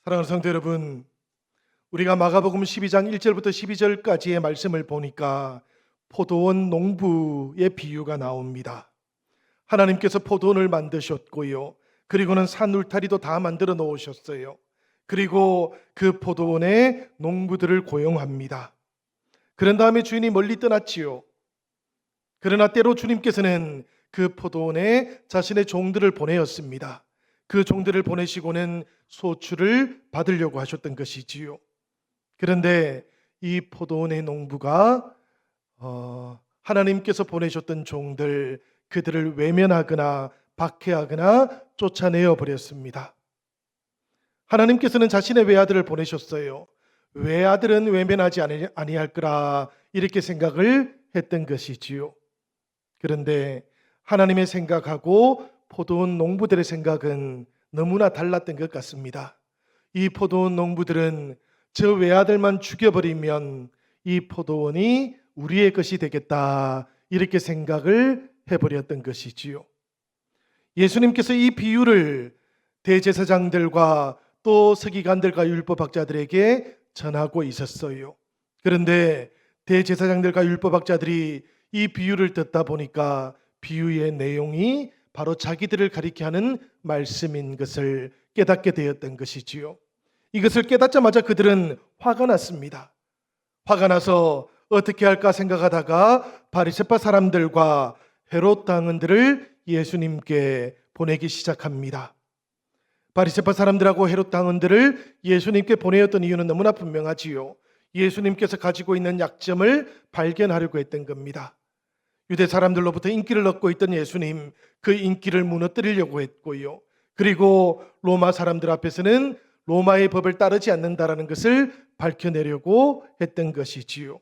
사랑하는 성도 여러분, 우리가 마가복음 12장 1절부터 12절까지의 말씀을 보니까 포도원 농부의 비유가 나옵니다. 하나님께서 포도원을 만드셨고요. 그리고는 산 울타리도 다 만들어 놓으셨어요. 그리고 그 포도원에 농부들을 고용합니다. 그런 다음에 주인이 멀리 떠났지요. 그러나 때로 주님께서는 그 포도원에 자신의 종들을 보내었습니다. 그 종들을 보내시고는 소출을 받으려고 하셨던 것이지요. 그런데 이 포도원의 농부가 하나님께서 보내셨던 종들, 그들을 외면하거나 박해하거나 쫓아내어 버렸습니다. 하나님께서는 자신의 외아들을 보내셨어요. 외아들은 외면하지 아니할 거라 이렇게 생각을 했던 것이지요. 그런데 하나님의 생각하고 포도원 농부들의 생각은 너무나 달랐던 것 같습니다. 이 포도원 농부들은 저 외아들만 죽여버리면 이 포도원이 우리의 것이 되겠다 이렇게 생각을 해버렸던 것이지요. 예수님께서 이 비유를 대제사장들과 또 서기관들과 율법학자들에게 전하고 있었어요. 그런데 대제사장들과 율법학자들이 이 비유를 듣다 보니까 비유의 내용이 바로 자기들을 가리켜 하는 말씀인 것을 깨닫게 되었던 것이지요. 이것을 깨닫자마자 그들은 화가 났습니다. 화가 나서 어떻게 할까 생각하다가 바리새파 사람들과 헤롯 당원들을 예수님께 보내기 시작합니다. 바리새파 사람들하고 헤롯 당원들을 예수님께 보내었던 이유는 너무나 분명하지요. 예수님께서 가지고 있는 약점을 발견하려고 했던 겁니다. 유대 사람들로부터 인기를 얻고 있던 예수님, 그 인기를 무너뜨리려고 했고요. 그리고 로마 사람들 앞에서는 로마의 법을 따르지 않는다라는 것을 밝혀내려고 했던 것이지요.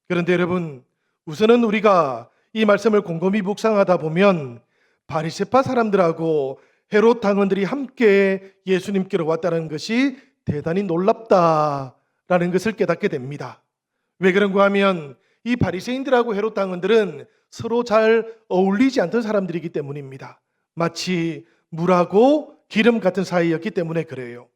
그런데 여러분, 우선은 우리가 이 말씀을 곰곰이 묵상하다 보면 바리새파 사람들하고 헤롯 당원들이 함께 예수님께로 왔다는 것이 대단히 놀랍다라는 것을 깨닫게 됩니다. 왜 그런가 하면 이 바리새인들하고 헤롯 당원들은 서로 잘 어울리지 않던 사람들이기 때문입니다. 마치 물하고 기름 같은 사이였기 때문에 그래요.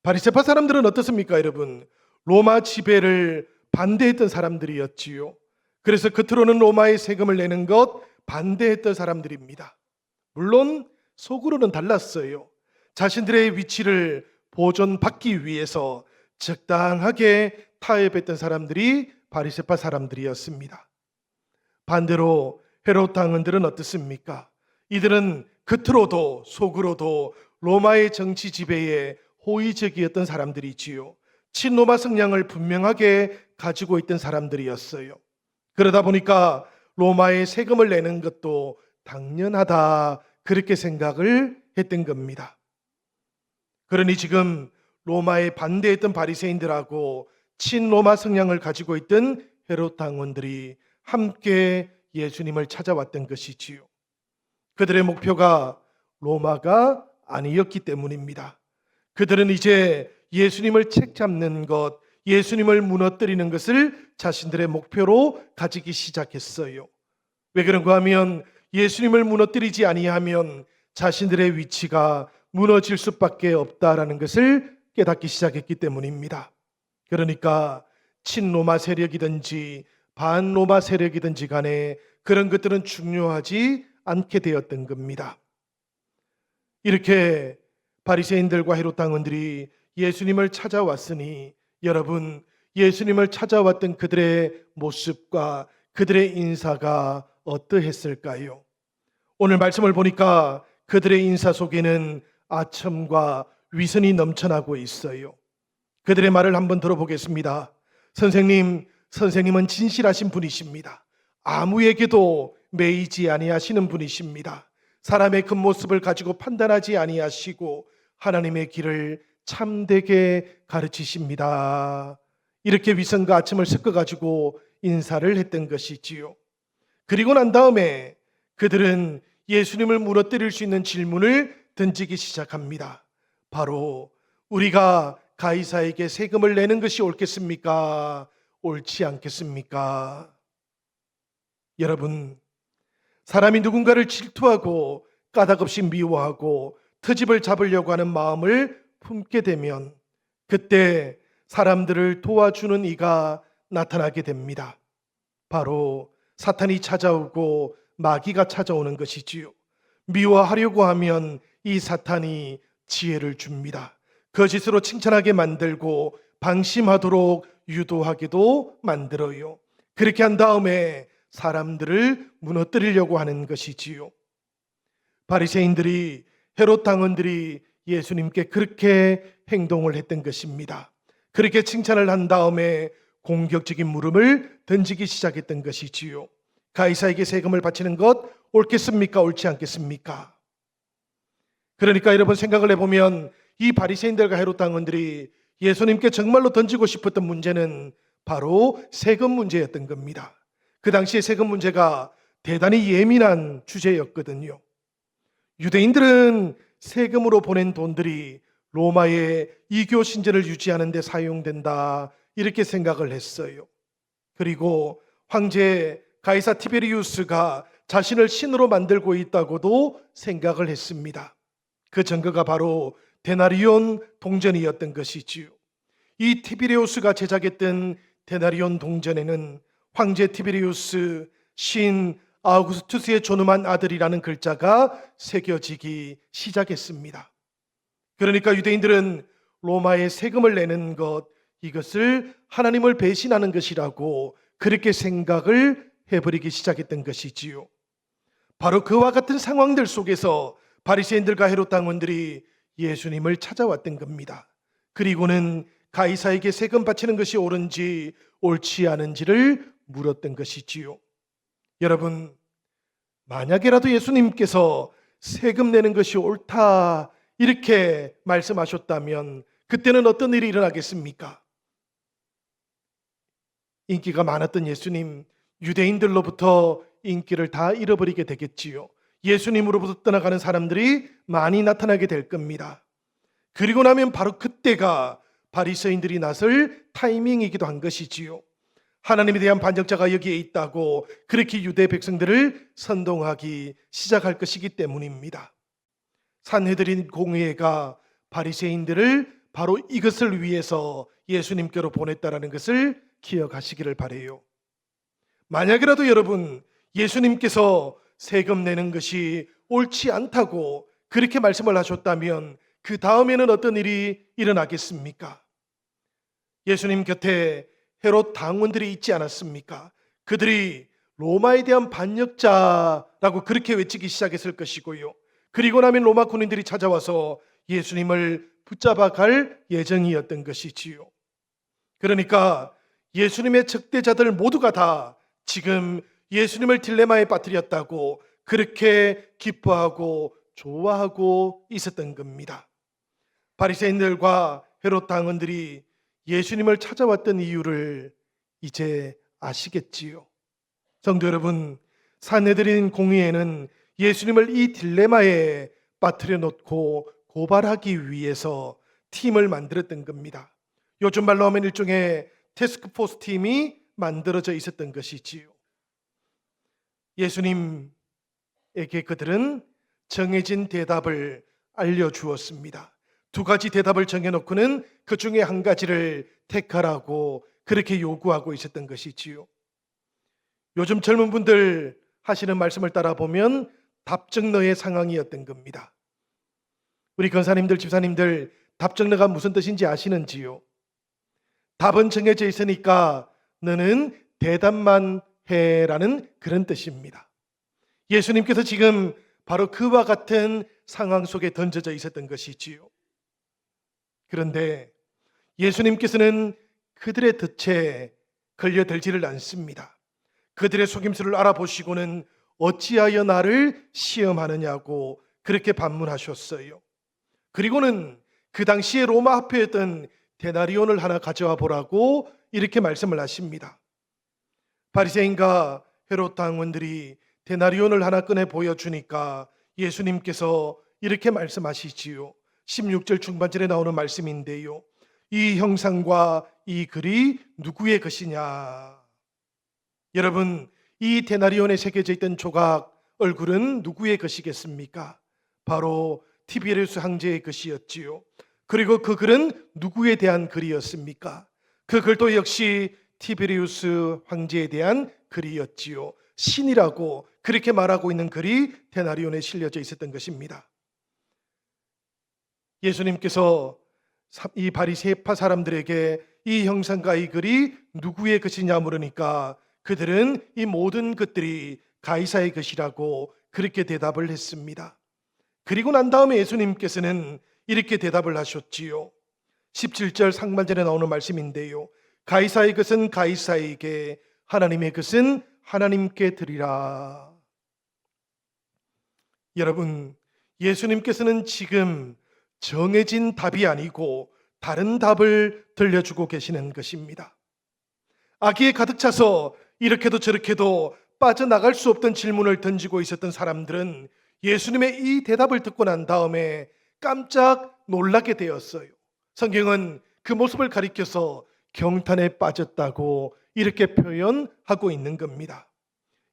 바리새파 사람들은 어떻습니까, 여러분? 로마 지배를 반대했던 사람들이었지요. 그래서 겉으로는 로마의 세금을 내는 것 반대했던 사람들입니다. 물론 속으로는 달랐어요. 자신들의 위치를 보존받기 위해서 적당하게 타협했던 사람들이 바리새파 사람들이었습니다. 반대로 헤롯 당원들은 어떻습니까? 이들은 겉으로도 속으로도 로마의 정치 지배에 호의적이었던 사람들이지요. 친로마 성향을 분명하게 가지고 있던 사람들이었어요. 그러다 보니까 로마의 세금을 내는 것도 당연하다 그렇게 생각을 했던 겁니다. 그러니 지금 로마에 반대했던 바리새인들하고 친로마 성향을 가지고 있던 헤롯 당원들이 함께 예수님을 찾아왔던 것이지요. 그들의 목표가 로마가 아니었기 때문입니다. 그들은 이제 예수님을 책잡는 것, 예수님을 무너뜨리는 것을 자신들의 목표로 가지기 시작했어요. 왜 그런가 하면 예수님을 무너뜨리지 아니하면 자신들의 위치가 무너질 수밖에 없다라는 것을 깨닫기 시작했기 때문입니다. 그러니까 친로마 세력이든지 반로마 세력이든지 간에 그런 것들은 중요하지 않게 되었던 겁니다. 이렇게 바리새인들과 헤롯 당원들이 예수님을 찾아왔으니 여러분, 예수님을 찾아왔던 그들의 모습과 그들의 인사가 어떠했을까요? 오늘 말씀을 보니까 그들의 인사 속에는 아첨과 위선이 넘쳐나고 있어요. 그들의 말을 한번 들어보겠습니다. 선생님은 진실하신 분이십니다. 아무에게도 매이지 아니하시는 분이십니다. 사람의 겉모습을 가지고 판단하지 아니하시고 하나님의 길을 참되게 가르치십니다. 이렇게 위선과 아첨을 섞어가지고 인사를 했던 것이지요. 그리고 난 다음에 그들은 예수님을 무너뜨릴 수 있는 질문을 던지기 시작합니다. 바로 우리가 가이사에게 세금을 내는 것이 옳겠습니까? 옳지 않겠습니까? 여러분, 사람이 누군가를 질투하고 까닭없이 미워하고 트집을 잡으려고 하는 마음을 품게 되면 그때 사람들을 도와주는 이가 나타나게 됩니다. 바로 사탄이 찾아오고 마귀가 찾아오는 것이지요. 미워하려고 하면 이 사탄이 지혜를 줍니다. 거짓으로 칭찬하게 만들고 방심하도록 유도하게도 만들어요. 그렇게 한 다음에 사람들을 무너뜨리려고 하는 것이지요. 바리새인들이, 헤롯 당원들이 예수님께 그렇게 행동을 했던 것입니다. 그렇게 칭찬을 한 다음에 공격적인 물음을 던지기 시작했던 것이지요. 가이사에게 세금을 바치는 것 옳겠습니까? 옳지 않겠습니까? 그러니까 여러분 생각을 해보면 이 바리새인들과 헤롯 당원들이 예수님께 정말로 던지고 싶었던 문제는 바로 세금 문제였던 겁니다. 그 당시에 세금 문제가 대단히 예민한 주제였거든요. 유대인들은 세금으로 보낸 돈들이 로마의 이교 신제를 유지하는 데 사용된다 이렇게 생각을 했어요. 그리고 황제 가이사 티베리우스가 자신을 신으로 만들고 있다고도 생각을 했습니다. 그 증거가 바로 데나리온 동전이었던 것이지요. 이 티베리우스가 제작했던 데나리온 동전에는 황제 티베리우스 신 아우구스투스의 존엄한 아들이라는 글자가 새겨지기 시작했습니다. 그러니까 유대인들은 로마에 세금을 내는 것, 이것을 하나님을 배신하는 것이라고 그렇게 생각을 해버리기 시작했던 것이지요. 바로 그와 같은 상황들 속에서 바리새인들과 헤롯 당원들이 예수님을 찾아왔던 겁니다. 그리고는 가이사에게 세금 바치는 것이 옳은지 옳지 않은지를 물었던 것이지요. 여러분, 만약에라도 예수님께서 세금 내는 것이 옳다 이렇게 말씀하셨다면 그때는 어떤 일이 일어나겠습니까? 인기가 많았던 예수님, 유대인들로부터 인기를 다 잃어버리게 되겠지요. 예수님으로부터 떠나가는 사람들이 많이 나타나게 될 겁니다. 그리고 나면 바로 그때가 바리새인들이 나설 타이밍이기도 한 것이지요. 하나님에 대한 반역자가 여기에 있다고 그렇게 유대 백성들을 선동하기 시작할 것이기 때문입니다. 산헤드린 공회가 바리새인들을 바로 이것을 위해서 예수님께로 보냈다라는 것을 기억하시기를 바라요. 만약이라도 여러분 예수님께서 세금 내는 것이 옳지 않다고 그렇게 말씀을 하셨다면 그 다음에는 어떤 일이 일어나겠습니까? 예수님 곁에 헤롯 당원들이 있지 않았습니까? 그들이 로마에 대한 반역자라고 그렇게 외치기 시작했을 것이고요. 그리고 나면 로마 군인들이 찾아와서 예수님을 붙잡아 갈 예정이었던 것이지요. 그러니까 예수님의 적대자들 모두가 다 지금 예수님을 딜레마에 빠뜨렸다고 그렇게 기뻐하고 좋아하고 있었던 겁니다. 바리새인들과 헤롯 당원들이 예수님을 찾아왔던 이유를 이제 아시겠지요. 성도 여러분, 산헤드린 공의회는 예수님을 이 딜레마에 빠뜨려 놓고 고발하기 위해서 팀을 만들었던 겁니다. 요즘 말로 하면 일종의 태스크포스 팀이 만들어져 있었던 것이지요. 예수님에게 그들은 정해진 대답을 알려주었습니다. 두 가지 대답을 정해놓고는 그 중에 한 가지를 택하라고 그렇게 요구하고 있었던 것이지요. 요즘 젊은 분들 하시는 말씀을 따라 보면 답정너의 상황이었던 겁니다. 우리 권사님들, 집사님들 답정너가 무슨 뜻인지 아시는지요? 답은 정해져 있으니까 너는 대답만 해라는 그런 뜻입니다. 예수님께서 지금 바로 그와 같은 상황 속에 던져져 있었던 것이지요. 그런데 예수님께서는 그들의 덫에 걸려들지를 않습니다. 그들의 속임수를 알아보시고는 어찌하여 나를 시험하느냐고 그렇게 반문하셨어요. 그리고는 그 당시에 로마 화폐였던 데나리온을 하나 가져와 보라고 이렇게 말씀을 하십니다. 바리새인과 헤롯 당원들이 데나리온을 하나 꺼내 보여주니까 예수님께서 이렇게 말씀하시지요. 16절 중반절에 나오는 말씀인데요. 이 형상과 이 글이 누구의 것이냐? 여러분, 이 데나리온에 새겨져 있던 조각 얼굴은 누구의 것이겠습니까? 바로 티베리우스 황제의 것이었지요. 그리고 그 글은 누구에 대한 글이었습니까? 그 글도 역시 티베리우스 황제에 대한 글이었지요. 신이라고 그렇게 말하고 있는 글이 데나리온에 실려져 있었던 것입니다. 예수님께서 이 바리새파 사람들에게 이 형상과 이 글이 누구의 것이냐 물으니까 그들은 이 모든 것들이 가이사의 것이라고 그렇게 대답을 했습니다. 그리고 난 다음에 예수님께서는 이렇게 대답을 하셨지요. 17절 상반절에 나오는 말씀인데요. 가이사의 것은 가이사에게, 하나님의 것은 하나님께 드리라. 여러분, 예수님께서는 지금 정해진 답이 아니고 다른 답을 들려주고 계시는 것입니다. 아기에 가득 차서 이렇게도 저렇게도 빠져나갈 수 없던 질문을 던지고 있었던 사람들은 예수님의 이 대답을 듣고 난 다음에 깜짝 놀라게 되었어요. 성경은 그 모습을 가리켜서 경탄에 빠졌다고 이렇게 표현하고 있는 겁니다.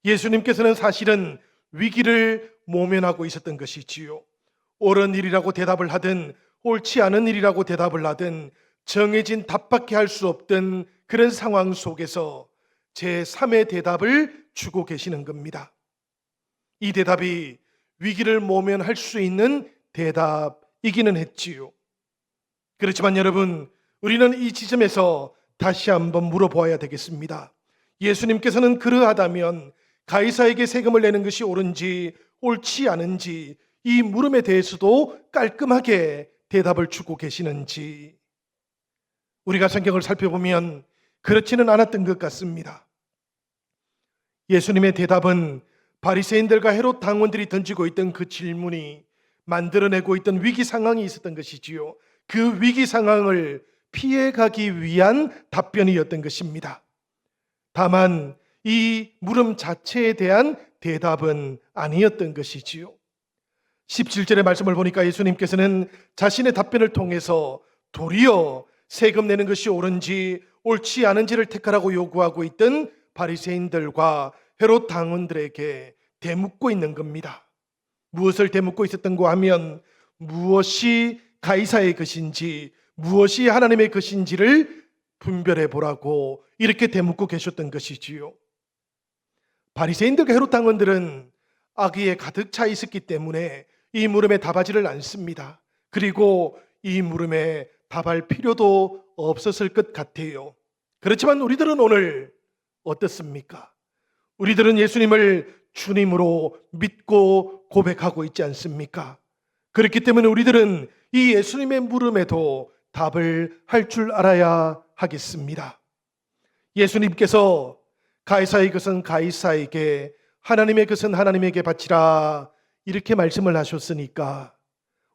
예수님께서는 사실은 위기를 모면하고 있었던 것이지요. 옳은 일이라고 대답을 하든 옳지 않은 일이라고 대답을 하든 정해진 답밖에 할 수 없던 그런 상황 속에서 제3의 대답을 주고 계시는 겁니다. 이 대답이 위기를 모면할 수 있는 대답이기는 했지요. 그렇지만 여러분, 우리는 이 지점에서 다시 한번 물어보아야 되겠습니다. 예수님께서는 그러하다면 가이사에게 세금을 내는 것이 옳은지 옳지 않은지 이 물음에 대해서도 깔끔하게 대답을 주고 계시는지 우리가 성경을 살펴보면 그렇지는 않았던 것 같습니다. 예수님의 대답은 바리새인들과 헤롯 당원들이 던지고 있던 그 질문이 만들어내고 있던 위기 상황이 있었던 것이지요. 그 위기 상황을 피해가기 위한 답변이었던 것입니다. 다만 이 물음 자체에 대한 대답은 아니었던 것이지요. 17절의 말씀을 보니까 예수님께서는 자신의 답변을 통해서 도리어 세금 내는 것이 옳은지 옳지 않은지를 택하라고 요구하고 있던 바리새인들과 헤롯 당원들에게 대묻고 있는 겁니다. 무엇을 대묻고 있었던고 하면 무엇이 가이사의 것인지 무엇이 하나님의 것인지를 분별해 보라고 이렇게 대묻고 계셨던 것이지요. 바리새인들과 헤롯 당원들은 악의에 가득 차 있었기 때문에 이 물음에 답하지를 않습니다. 그리고 이 물음에 답할 필요도 없었을 것 같아요. 그렇지만 우리들은 오늘 어떻습니까? 우리들은 예수님을 주님으로 믿고 고백하고 있지 않습니까? 그렇기 때문에 우리들은 이 예수님의 물음에도 답을 할 줄 알아야 하겠습니다. 예수님께서 가이사의 것은 가이사에게, 하나님의 것은 하나님에게 바치라 이렇게 말씀을 하셨으니까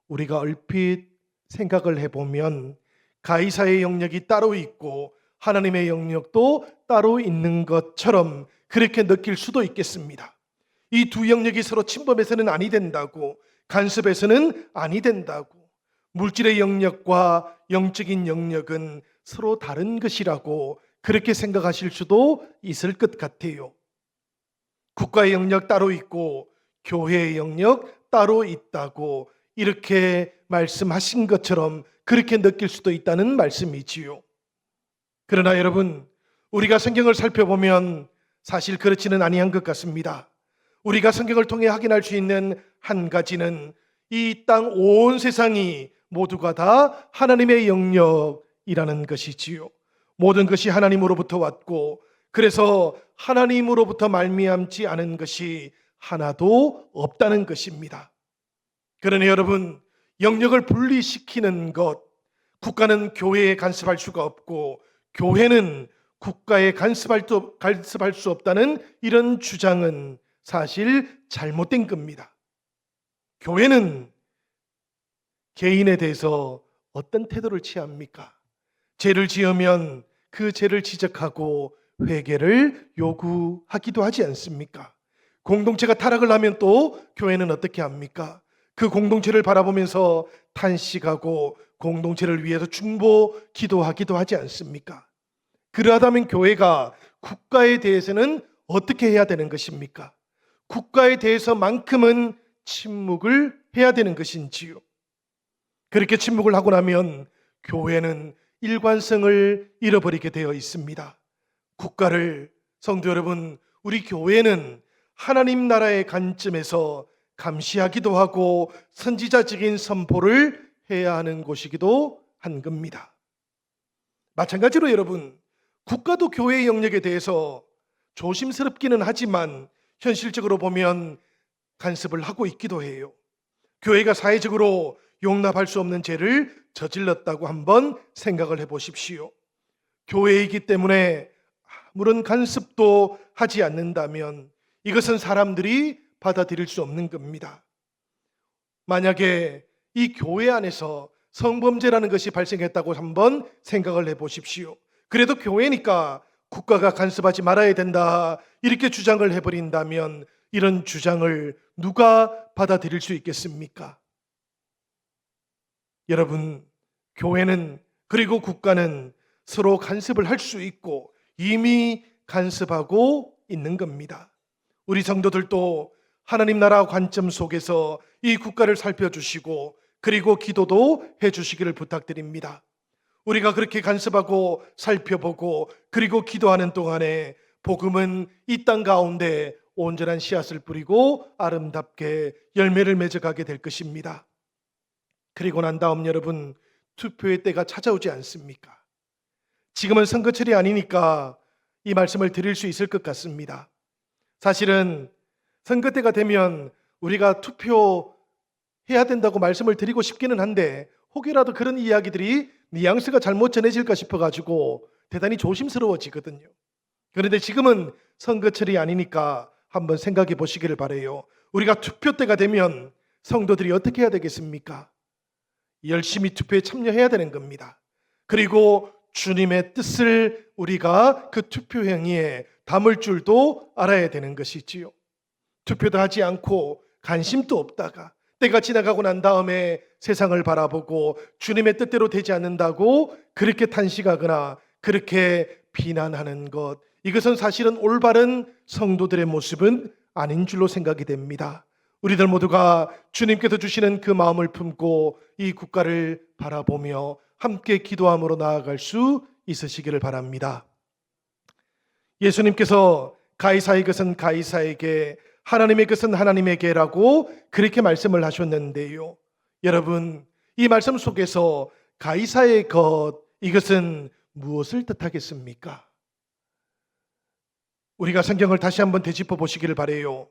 우리가 얼핏 생각을 해보면 가이사의 영역이 따로 있고 하나님의 영역도 따로 있는 것처럼 그렇게 느낄 수도 있겠습니다. 이 두 영역이 서로 침범해서는 아니 된다고, 간섭해서는 아니 된다고, 물질의 영역과 영적인 영역은 서로 다른 것이라고 그렇게 생각하실 수도 있을 것 같아요. 국가의 영역 따로 있고 교회의 영역 따로 있다고 이렇게 말씀하신 것처럼 그렇게 느낄 수도 있다는 말씀이지요. 그러나 여러분, 우리가 성경을 살펴보면 사실 그렇지는 아니한 것 같습니다. 우리가 성경을 통해 확인할 수 있는 한 가지는 이 땅 온 세상이 모두가 다 하나님의 영역이라는 것이지요. 모든 것이 하나님으로부터 왔고 그래서 하나님으로부터 말미암지 않은 것이 하나도 없다는 것입니다. 그러니 여러분, 영역을 분리시키는 것, 국가는 교회에 간섭할 수가 없고 교회는 국가에 간섭할 수 없다는 이런 주장은 사실 잘못된 겁니다. 교회는 개인에 대해서 어떤 태도를 취합니까? 죄를 지으면 그 죄를 지적하고 회개를 요구하기도 하지 않습니까? 공동체가 타락을 하면 또 교회는 어떻게 합니까? 그 공동체를 바라보면서 탄식하고 공동체를 위해서 중보 기도하기도 하지 않습니까? 그러하다면 교회가 국가에 대해서는 어떻게 해야 되는 것입니까? 국가에 대해서만큼은 침묵을 해야 되는 것인지요? 그렇게 침묵을 하고 나면 교회는 일관성을 잃어버리게 되어 있습니다. 국가를, 성도 여러분, 우리 교회는 하나님 나라의 관점에서 감시하기도 하고 선지자적인 선포를 해야 하는 곳이기도 한 겁니다. 마찬가지로 여러분, 국가도 교회의 영역에 대해서 조심스럽기는 하지만 현실적으로 보면 간섭을 하고 있기도 해요. 교회가 사회적으로 용납할 수 없는 죄를 저질렀다고 한번 생각을 해보십시오. 교회이기 때문에 아무런 간섭도 하지 않는다면 이것은 사람들이 받아들일 수 없는 겁니다. 만약에 이 교회 안에서 성범죄라는 것이 발생했다고 한번 생각을 해보십시오. 그래도 교회니까 국가가 간섭하지 말아야 된다, 이렇게 주장을 해버린다면 이런 주장을 누가 받아들일 수 있겠습니까? 여러분, 교회는, 그리고 국가는 서로 간섭을 할 수 있고 이미 간섭하고 있는 겁니다. 우리 성도들도 하나님 나라 관점 속에서 이 국가를 살펴주시고 그리고 기도도 해주시기를 부탁드립니다. 우리가 그렇게 간섭하고 살펴보고 그리고 기도하는 동안에 복음은 이 땅 가운데 온전한 씨앗을 뿌리고 아름답게 열매를 맺어가게 될 것입니다. 그리고 난 다음 여러분, 투표의 때가 찾아오지 않습니까? 지금은 선거철이 아니니까 이 말씀을 드릴 수 있을 것 같습니다. 사실은 선거 때가 되면 우리가 투표해야 된다고 말씀을 드리고 싶기는 한데 혹여라도 그런 이야기들이 뉘앙스가 잘못 전해질까 싶어가지고 대단히 조심스러워지거든요. 그런데 지금은 선거철이 아니니까 한번 생각해 보시기를 바라요. 우리가 투표 때가 되면 성도들이 어떻게 해야 되겠습니까? 열심히 투표에 참여해야 되는 겁니다. 그리고 주님의 뜻을 우리가 그 투표 행위에 담을 줄도 알아야 되는 것이지요. 투표도 하지 않고 관심도 없다가 때가 지나가고 난 다음에 세상을 바라보고 주님의 뜻대로 되지 않는다고 그렇게 탄식하거나 그렇게 비난하는 것, 이것은 사실은 올바른 성도들의 모습은 아닌 줄로 생각이 됩니다. 우리들 모두가 주님께서 주시는 그 마음을 품고 이 국가를 바라보며 함께 기도함으로 나아갈 수 있으시기를 바랍니다. 예수님께서 가이사의 것은 가이사에게, 하나님의 것은 하나님에게라고 그렇게 말씀을 하셨는데요. 여러분, 이 말씀 속에서 가이사의 것, 이것은 무엇을 뜻하겠습니까? 우리가 성경을 다시 한번 되짚어 보시기를 바라요.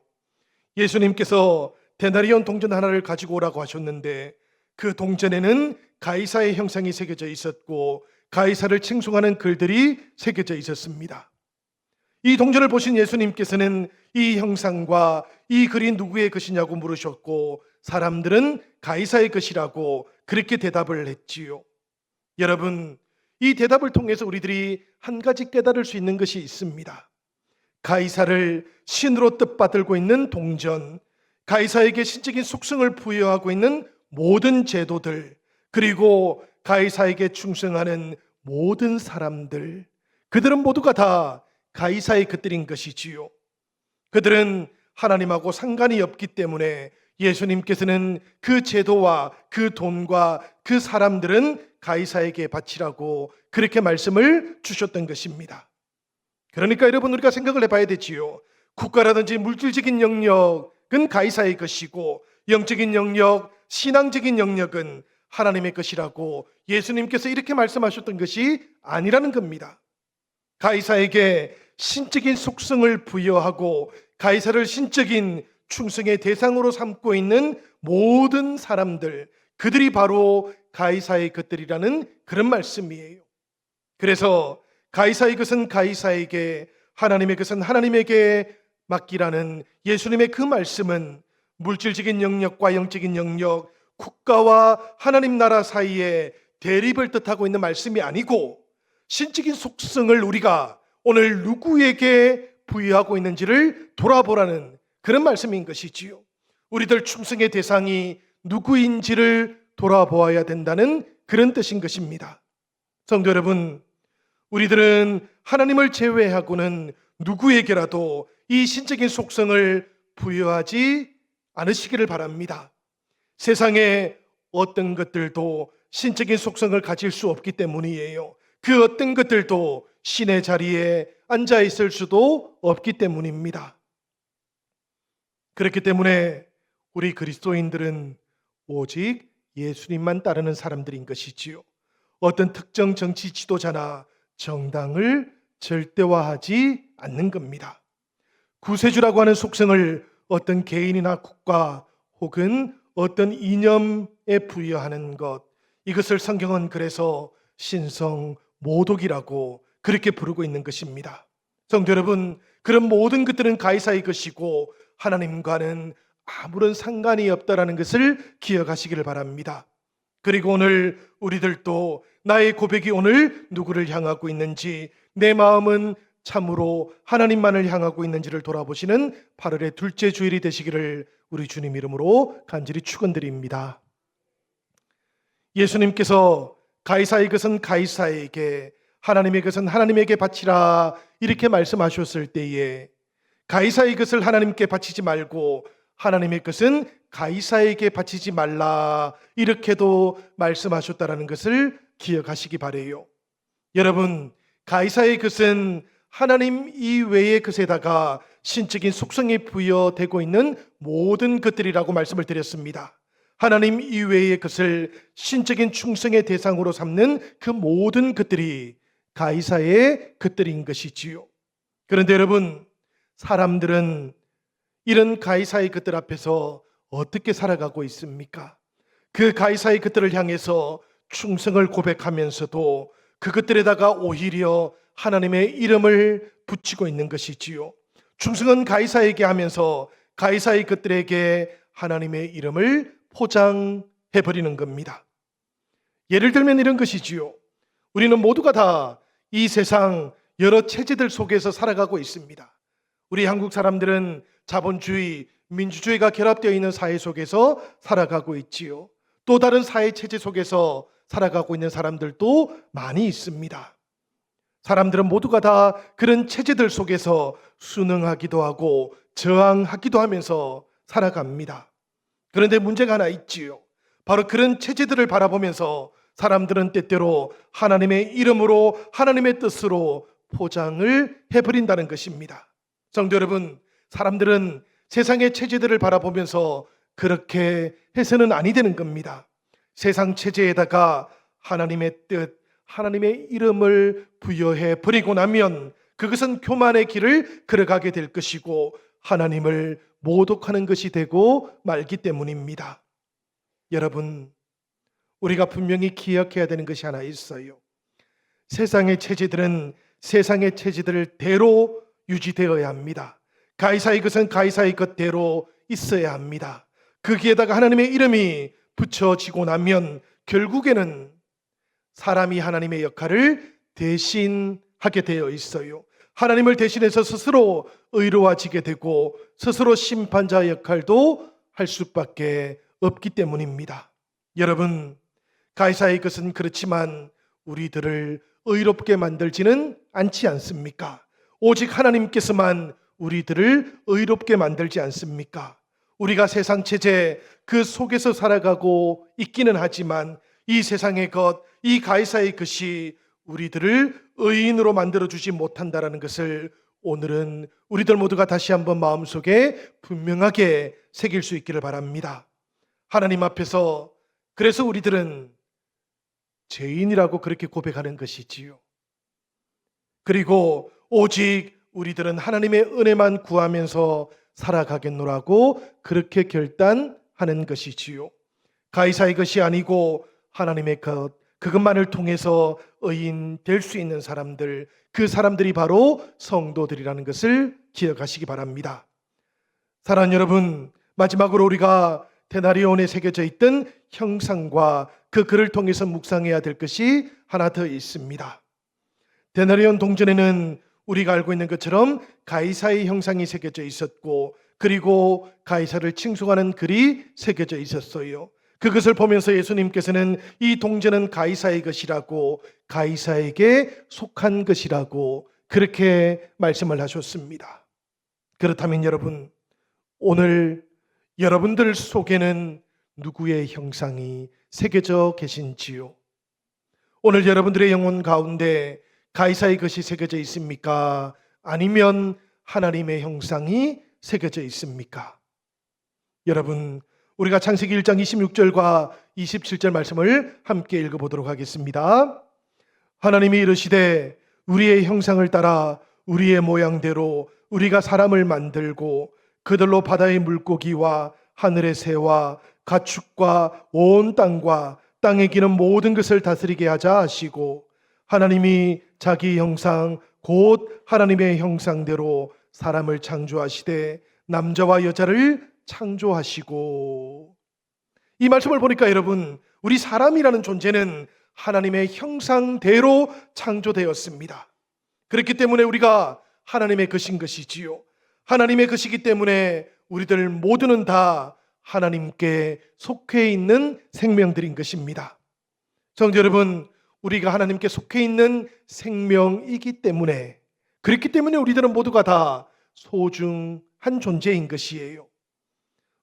예수님께서 데나리온 동전 하나를 가지고 오라고 하셨는데 그 동전에는 가이사의 형상이 새겨져 있었고 가이사를 칭송하는 글들이 새겨져 있었습니다. 이 동전을 보신 예수님께서는 이 형상과 이 글이 누구의 것이냐고 물으셨고 사람들은 가이사의 것이라고 그렇게 대답을 했지요. 여러분, 이 대답을 통해서 우리들이 한 가지 깨달을 수 있는 것이 있습니다. 가이사를 신으로 뜻받들고 있는 동전, 가이사에게 신적인 속성을 부여하고 있는 모든 제도들, 그리고 가이사에게 충성하는 모든 사람들, 그들은 모두가 다 가이사의 것들인 것이지요. 그들은 하나님하고 상관이 없기 때문에 예수님께서는 그 제도와 그 돈과 그 사람들은 가이사에게 바치라고 그렇게 말씀을 주셨던 것입니다. 그러니까 여러분, 우리가 생각을 해봐야 되지요. 국가라든지 물질적인 영역은 가이사의 것이고 영적인 영역, 신앙적인 영역은 하나님의 것이라고 예수님께서 이렇게 말씀하셨던 것이 아니라는 겁니다. 가이사에게 신적인 속성을 부여하고 가이사를 신적인 충성의 대상으로 삼고 있는 모든 사람들, 그들이 바로 가이사의 것들이라는 그런 말씀이에요. 그래서 가이사의 것은 가이사에게, 하나님의 것은 하나님에게 맡기라는 예수님의 그 말씀은 물질적인 영역과 영적인 영역, 국가와 하나님 나라 사이에 대립을 뜻하고 있는 말씀이 아니고 신적인 속성을 우리가 오늘 누구에게 부여하고 있는지를 돌아보라는 그런 말씀인 것이지요. 우리들 충성의 대상이 누구인지를 돌아보아야 된다는 그런 뜻인 것입니다. 성도 여러분, 우리들은 하나님을 제외하고는 누구에게라도 이 신적인 속성을 부여하지 않으시기를 바랍니다. 세상에 어떤 것들도 신적인 속성을 가질 수 없기 때문이에요. 그 어떤 것들도 신의 자리에 앉아 있을 수도 없기 때문입니다. 그렇기 때문에 우리 그리스도인들은 오직 예수님만 따르는 사람들인 것이지요. 어떤 특정 정치 지도자나 정당을 절대화하지 않는 겁니다. 구세주라고 하는 속성을 어떤 개인이나 국가 혹은 어떤 이념에 부여하는 것, 이것을 성경은 그래서 신성 모독이라고 그렇게 부르고 있는 것입니다. 성도 여러분, 그런 모든 것들은 가이사의 것이고 하나님과는 아무런 상관이 없다라는 것을 기억하시기를 바랍니다. 그리고 오늘 우리들도 나의 고백이 오늘 누구를 향하고 있는지, 내 마음은 참으로 하나님만을 향하고 있는지를 돌아보시는 8월의 둘째 주일이 되시기를 우리 주님 이름으로 간절히 축원드립니다. 예수님께서 가이사의 것은 가이사에게, 하나님의 것은 하나님에게 바치라 이렇게 말씀하셨을 때에 가이사의 것을 하나님께 바치지 말고 하나님의 것은 가이사에게 바치지 말라 이렇게도 말씀하셨다라는 것을 기억하시기 바래요. 여러분, 가이사의 것은 하나님 이외의 것에다가 신적인 속성이 부여되고 있는 모든 것들이라고 말씀을 드렸습니다. 하나님 이외의 것을 신적인 충성의 대상으로 삼는 그 모든 것들이 가이사의 것들인 것이지요. 그런데 여러분, 사람들은 이런 가이사의 것들 앞에서 어떻게 살아가고 있습니까? 그 가이사의 것들을 향해서 충성을 고백하면서도 그것들에다가 오히려 하나님의 이름을 붙이고 있는 것이지요. 충성은 가이사에게 하면서 가이사의 것들에게 하나님의 이름을 포장해버리는 겁니다. 예를 들면 이런 것이지요. 우리는 모두가 다 이 세상 여러 체제들 속에서 살아가고 있습니다. 우리 한국 사람들은 자본주의, 민주주의가 결합되어 있는 사회 속에서 살아가고 있지요. 또 다른 사회 체제 속에서 살아가고 있는 사람들도 많이 있습니다. 사람들은 모두가 다 그런 체제들 속에서 순응하기도 하고 저항하기도 하면서 살아갑니다. 그런데 문제가 하나 있지요. 바로 그런 체제들을 바라보면서 사람들은 때때로 하나님의 이름으로 하나님의 뜻으로 포장을 해버린다는 것입니다. 성도 여러분, 사람들은 세상의 체제들을 바라보면서 그렇게 해서는 아니 되는 겁니다. 세상 체제에다가 하나님의 뜻, 하나님의 이름을 부여해 버리고 나면 그것은 교만의 길을 걸어가게 될 것이고 하나님을 모독하는 것이 되고 말기 때문입니다. 여러분, 우리가 분명히 기억해야 되는 것이 하나 있어요. 세상의 체제들은 세상의 체제들대로 유지되어야 합니다. 가이사의 것은 가이사의 것대로 있어야 합니다. 거기에다가 하나님의 이름이 붙여지고 나면 결국에는 사람이 하나님의 역할을 대신하게 되어 있어요. 하나님을 대신해서 스스로 의로워지게 되고 스스로 심판자 역할도 할 수밖에 없기 때문입니다. 여러분, 가이사의 것은 그렇지만 우리들을 의롭게 만들지는 않지 않습니까? 오직 하나님께서만 우리들을 의롭게 만들지 않습니까? 우리가 세상 체제 그 속에서 살아가고 있기는 하지만 이 세상의 것, 이 가이사의 것이 우리들을 의인으로 만들어주지 못한다는 것을 오늘은 우리들 모두가 다시 한번 마음속에 분명하게 새길 수 있기를 바랍니다. 하나님 앞에서 그래서 우리들은 죄인이라고 그렇게 고백하는 것이지요. 그리고 오직 우리들은 하나님의 은혜만 구하면서 살아가겠노라고 그렇게 결단하는 것이지요. 가이사의 것이 아니고 하나님의 것, 그것만을 통해서 의인 될 수 있는 사람들, 그 사람들이 바로 성도들이라는 것을 기억하시기 바랍니다. 사랑하는 여러분, 마지막으로 우리가 데나리온에 새겨져 있던 형상과 그 글을 통해서 묵상해야 될 것이 하나 더 있습니다. 데나리온 동전에는 우리가 알고 있는 것처럼 가이사의 형상이 새겨져 있었고 그리고 가이사를 칭송하는 글이 새겨져 있었어요. 그것을 보면서 예수님께서는 이 동전은 가이사의 것이라고, 가이사에게 속한 것이라고 그렇게 말씀을 하셨습니다. 그렇다면 여러분, 오늘 여러분들 속에는 누구의 형상이 새겨져 계신지요? 오늘 여러분들의 영혼 가운데 가이사의 것이 새겨져 있습니까? 아니면 하나님의 형상이 새겨져 있습니까? 여러분, 우리가 창세기 1장 26절과 27절 말씀을 함께 읽어보도록 하겠습니다. 하나님이 이르시되 우리의 형상을 따라 우리의 모양대로 우리가 사람을 만들고 그들로 바다의 물고기와 하늘의 새와 가축과 온 땅과 땅에 기는 모든 것을 다스리게 하자 하시고, 하나님이 자기 형상 곧 하나님의 형상대로 사람을 창조하시되 남자와 여자를 창조하시고. 이 말씀을 보니까 여러분, 우리 사람이라는 존재는 하나님의 형상대로 창조되었습니다. 그렇기 때문에 우리가 하나님의 것인 것이지요. 하나님의 것이기 때문에 우리들 모두는 다 하나님께 속해 있는 생명들인 것입니다. 성도 여러분, 우리가 하나님께 속해 있는 생명이기 때문에, 그렇기 때문에 우리들은 모두가 다 소중한 존재인 것이에요.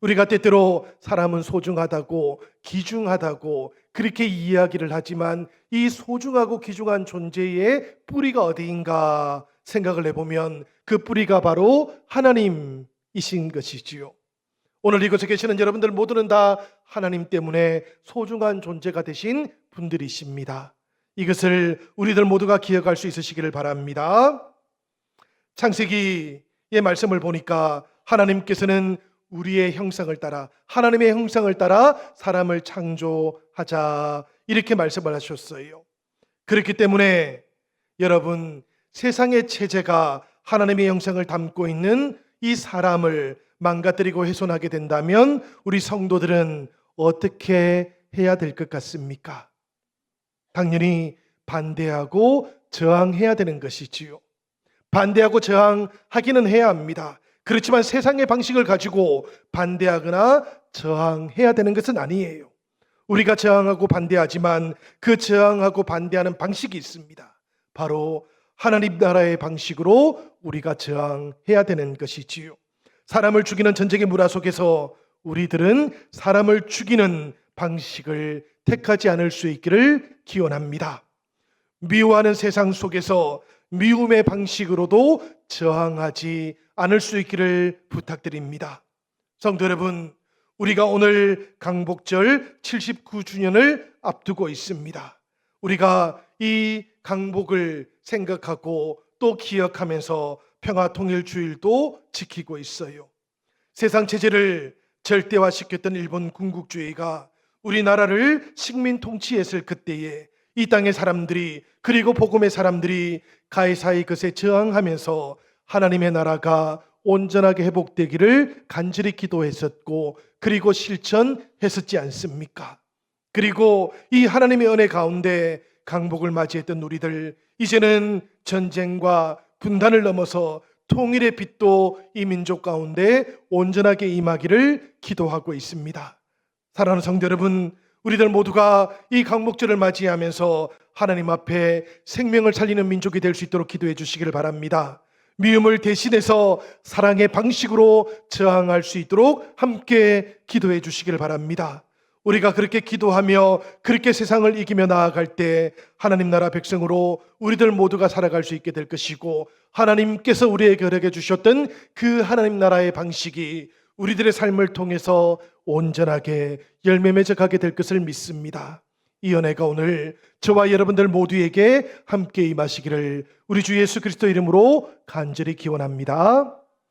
우리가 때때로 사람은 소중하다고 귀중하다고 그렇게 이야기를 하지만, 이 소중하고 귀중한 존재의 뿌리가 어디인가 생각을 해보면 그 뿌리가 바로 하나님이신 것이지요. 오늘 이곳에 계시는 여러분들 모두는 다 하나님 때문에 소중한 존재가 되신 분들이십니다. 이것을 우리들 모두가 기억할 수 있으시기를 바랍니다. 창세기의 말씀을 보니까 하나님께서는 우리의 형상을 따라, 하나님의 형상을 따라 사람을 창조하자, 이렇게 말씀을 하셨어요. 그렇기 때문에 여러분, 세상의 체제가 하나님의 형상을 담고 있는 이 사람을 망가뜨리고 훼손하게 된다면 우리 성도들은 어떻게 해야 될 것 같습니까? 당연히 반대하고 저항해야 되는 것이지요. 반대하고 저항하기는 해야 합니다. 그렇지만 세상의 방식을 가지고 반대하거나 저항해야 되는 것은 아니에요. 우리가 저항하고 반대하지만 그 저항하고 반대하는 방식이 있습니다. 바로 하나님 나라의 방식으로 우리가 저항해야 되는 것이지요. 사람을 죽이는 전쟁의 문화 속에서 우리들은 사람을 죽이는 방식을 택하지 않을 수 있기를 기원합니다. 미워하는 세상 속에서 미움의 방식으로도 저항하지 않을 수 있기를 부탁드립니다. 성도 여러분, 우리가 오늘 강복절 79주년을 앞두고 있습니다. 우리가 이 강복을 생각하고 또 기억하면서 평화통일주일도 지키고 있어요. 세상 체제를 절대화시켰던 일본 군국주의가 우리나라를 식민 통치했을 그때에 이 땅의 사람들이, 그리고 복음의 사람들이 가이사의 것에 저항하면서 하나님의 나라가 온전하게 회복되기를 간절히 기도했었고, 그리고 실천했었지 않습니까? 그리고 이 하나님의 은혜 가운데 강복을 맞이했던 우리들, 이제는 전쟁과 분단을 넘어서 통일의 빛도 이 민족 가운데 온전하게 임하기를 기도하고 있습니다. 사랑하는 성도 여러분, 우리들 모두가 이 강복절을 맞이하면서 하나님 앞에 생명을 살리는 민족이 될 수 있도록 기도해 주시기를 바랍니다. 미움을 대신해서 사랑의 방식으로 저항할 수 있도록 함께 기도해 주시기를 바랍니다. 우리가 그렇게 기도하며 그렇게 세상을 이기며 나아갈 때 하나님 나라 백성으로 우리들 모두가 살아갈 수 있게 될 것이고, 하나님께서 우리에게 허락해 주셨던 그 하나님 나라의 방식이 우리들의 삶을 통해서 온전하게 열매 맺어 가게 될 것을 믿습니다. 이 은혜가 오늘 저와 여러분들 모두에게 함께 임하시기를 우리 주 예수 그리스도 이름으로 간절히 기원합니다.